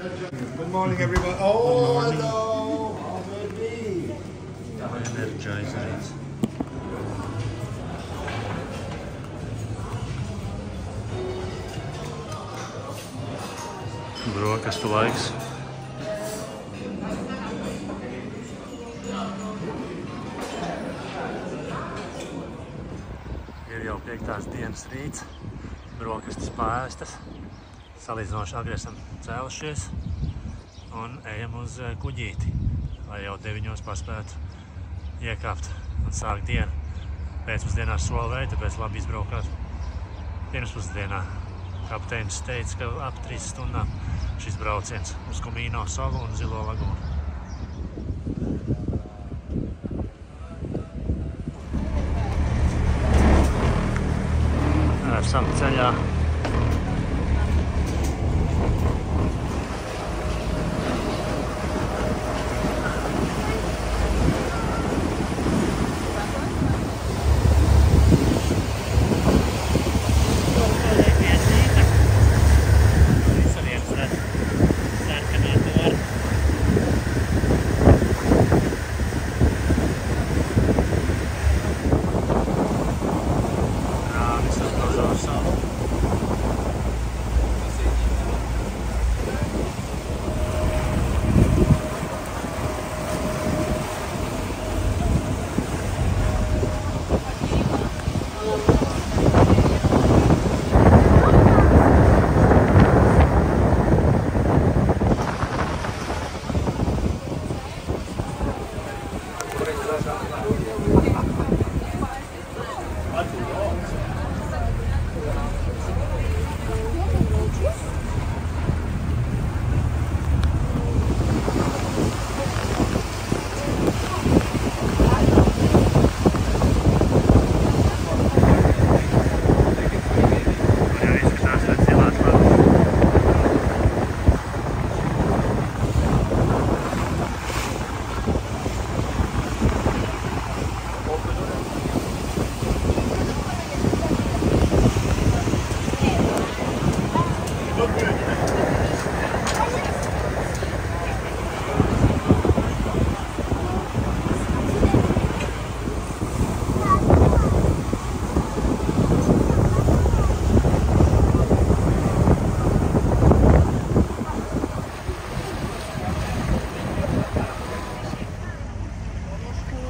Good morning, everyone. Oh, hello. How baby. Energizers. Brokastu laiks. Ir jau 5. dienas rīts. Brokastis paēstas. Salīdzinoši agri esam cēlušies un ejam uz kuģīti, lai jau 9 paspētu iekāpt un sākt dienu. Pēcpusdienā solvēju, tāpēc labi izbraukāt pirmspusdienā. Kapteinis teica, ka ap 3 stundām šis brauciens uz Komīno salu un Zilo lagūnu. Esam ceļā.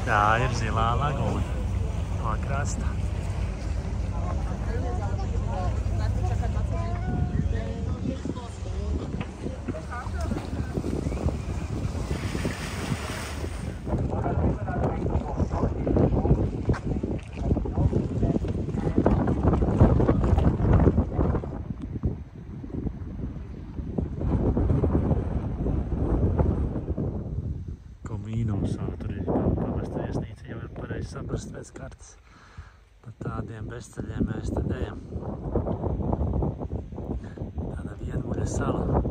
Tā ir Zilā lagūna no krasta. Komīno sala, tur ir pamesta viesnīca, jau ir pareizi saprast pēc kartas. Pa tādiem bezceļiem mēs tad ejam. Tāda vienmuļa sala.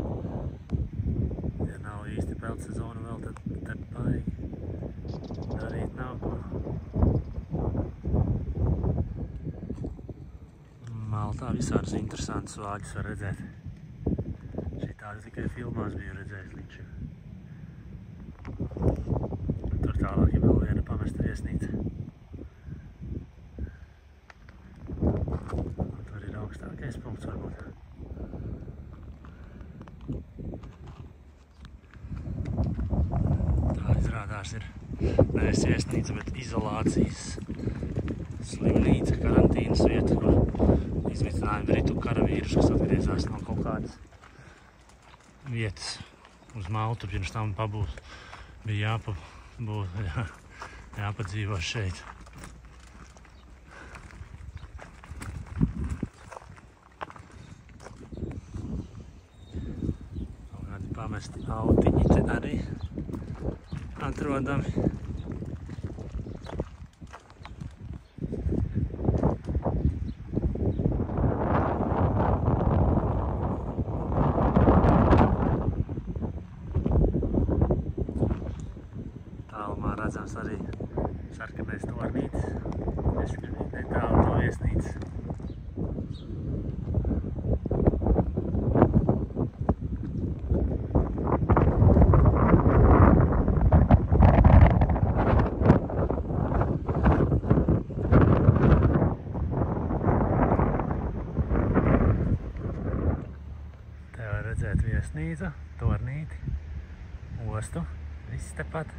Ja nav īsti peldsezona vēl, tad baigi darīt nav ko. Maltā visādus interesantus vāģus var redzēt. Šī tāda tikai filmās biju redzējis līdz šim. Tur tālāk ir vēl viena pamesta viesnīca. Un tur ir augstākais punkts varbūt. Tā izrādās ir nevis viesnīca, bet izolācijas slimnīca, karantīnas vieta, kur izmitināja britu karavīrus, kas atgriezās no kaut kādas vietas uz Maltu. Pirms tam bija jāpadzīvo šeit. Kaut kādi pamesti autiņi te arī atrodami. Tālumā redzams arī sarkanais tornītis. Es gribu netālu no viesnīcas. Viesnīca, Tornīti, ostu, viss tepat.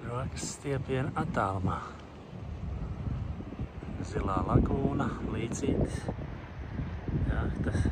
Rokas stiepiena attālumā. Zilā lagūna, Līcītis, jahtas.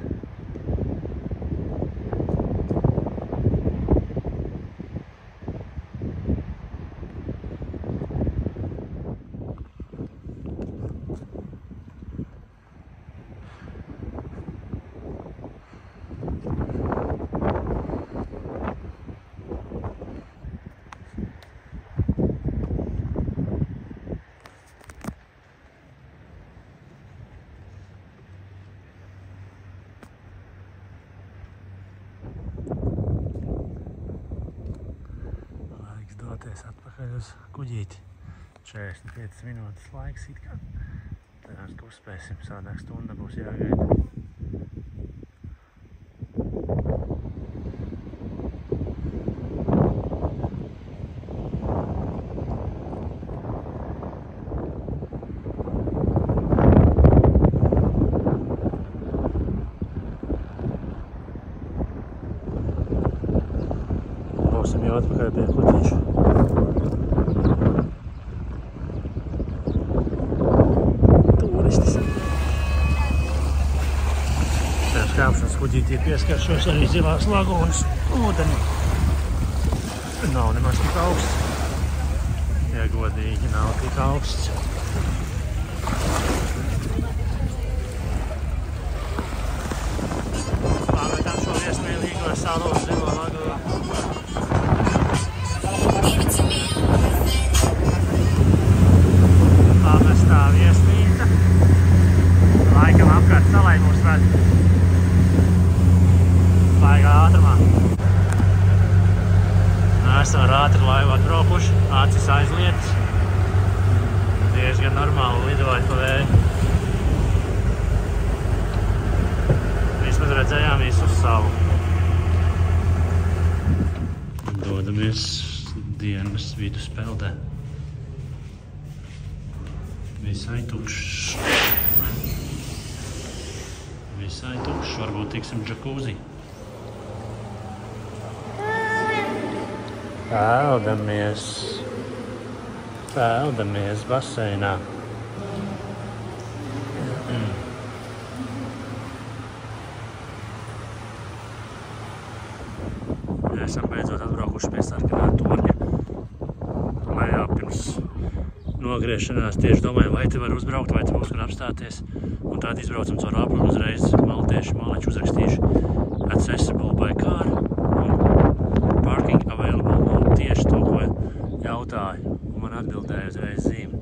Atpakaļ uz kuģīti. 45 minūtes laiks it kā. Cerams, ka uzspēsim, sādāk stunda būs jāgaida. Būsim jau atpakaļ pie kuģīšu. Kāpšanas kuģītī pieskaršos arī zilās lagūnas ūdeni. Nav nemaz tik augsts. Ja godīgi, nav tik augsts. Pārmetām šo viesmīlīgo salu uz zilo lagūnu. Pamestā viesnīca. Laikam apkārt salai mūs ved. Baigā ātrumā. Esam ar ātri laivu atbraukuši, acis aizlietas. Diezgan normāli lidoja pa vēju. Vismaz redzējām visu salu. Dodamies dienas viduspeldē. Visai tukšs. Visai tukšs, varbūt tiksim džakūzi. Peldamies baseinā. Esam beidzot atbraukuši pie sarkanā torņa. Lejā pirms nogriešanās tieši domājam, vai te var uzbraukt, vai te būs kur apstāties. Un tad izbraucam caur apli un uzreiz maltieši maliņš uzrakstījuši accessible by car un parking available. Tieši to, ko jautāju, un man atbildēja uzreiz zīme.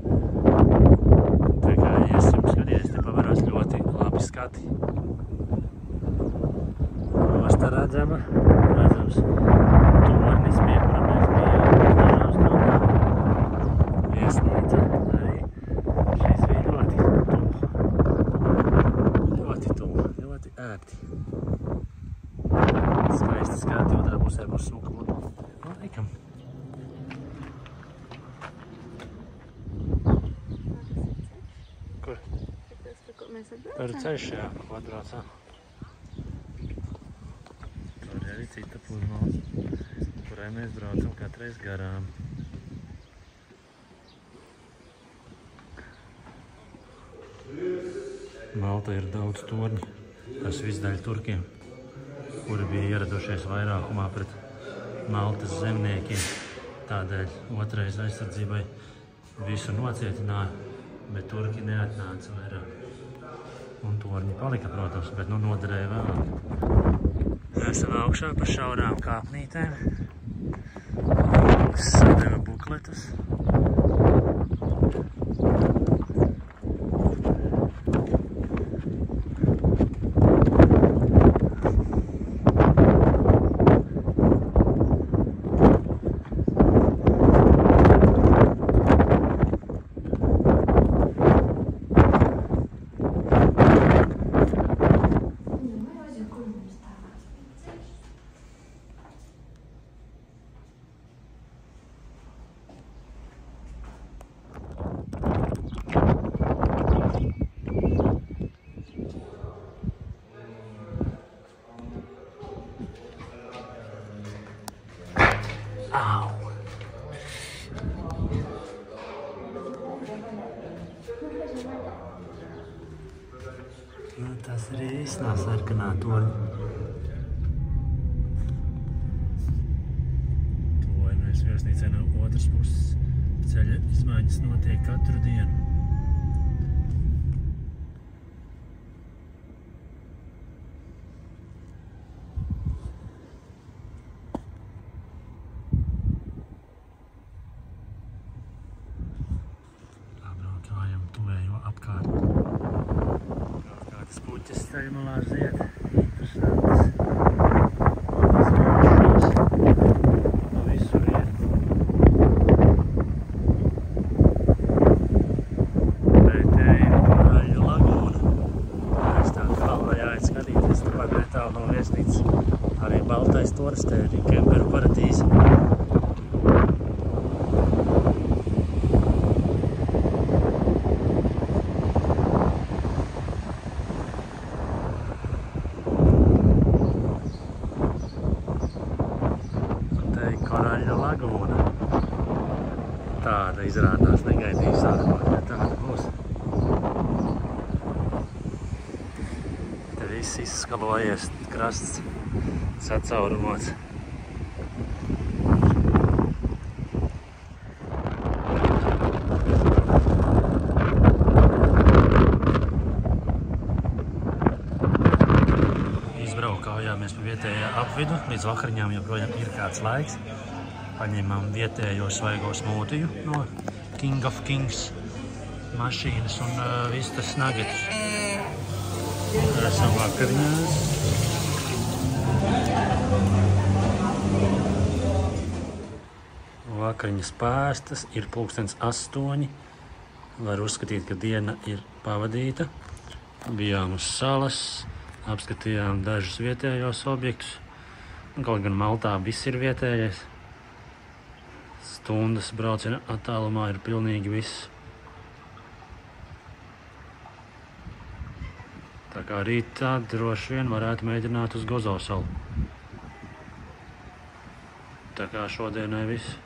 Tā kā iesim skaties, te pavarās ļoti labi skati. Osta redzams tornis, pie kura mēs bijām dažām stundām. Viesnīca arī šis bija ļoti tuvu, ļoti ērti. Skaisti skati, otrā pusē būs smuka ūdeni. Laikam. Kur? Tur ceļš, jā, ko atbraucām. Tur arī cita pludmale, kurai mēs braucam katreiz garām. Malta ir daudz torņi. Tas viss daļa turkiem, kuri bija ieradušies vairākumā pret Maltas zemniekiem. Tādēļ otrais aizsardzībai visu nocietināja, bet turki neatnāca vairāk. Un torņi palika, protams, bet noderēja vēlāk. Esam augšā pa šaurām kāpnītēm. Sadeva bukletus. Au! Nu, tas ir īstenā sarkanā torņa. Tuvojamies viesnīcai no otras puses. Ceļa izmaiņas notiek katru dienu. Pabraukājam tuvējo apkārt. Kādas puķes ceļmalā zied. Interesantas. Izmaiņas no visur iet. Pretēji Karaļu lagūna. Mēs tā kalvā jāiet skatīties, tāpēc netālu no viesnīcas. Arī baltais toris, te ir kemperu paradīze. Karaļa lagūna. Tāda izrādās negaidīja sākumā, ja tāda būs. Te viss izskalojies, krasts sacaurumots. Izbraukājāmies pa vietējā apvidu, līdz vakariņām joprojām ir kāds laiks. Paņēmām vietējo svaigo smūtiju no King of Kings mašīnas un vistas nuggetus. Esam vakariņās. Vakariņas pēstas, ir 8:00. Var uzskatīt, ka diena ir pavadīta. Bijām uz salas, apskatījām dažus vietējos objektus. Kaut gan Maltā viss ir vietējais. Stundas brauciena attālumā ir pilnīgi viss. Tā kā rītā droši vien varētu mēģināt uz Gozo salu. Tā kā šodienai viss.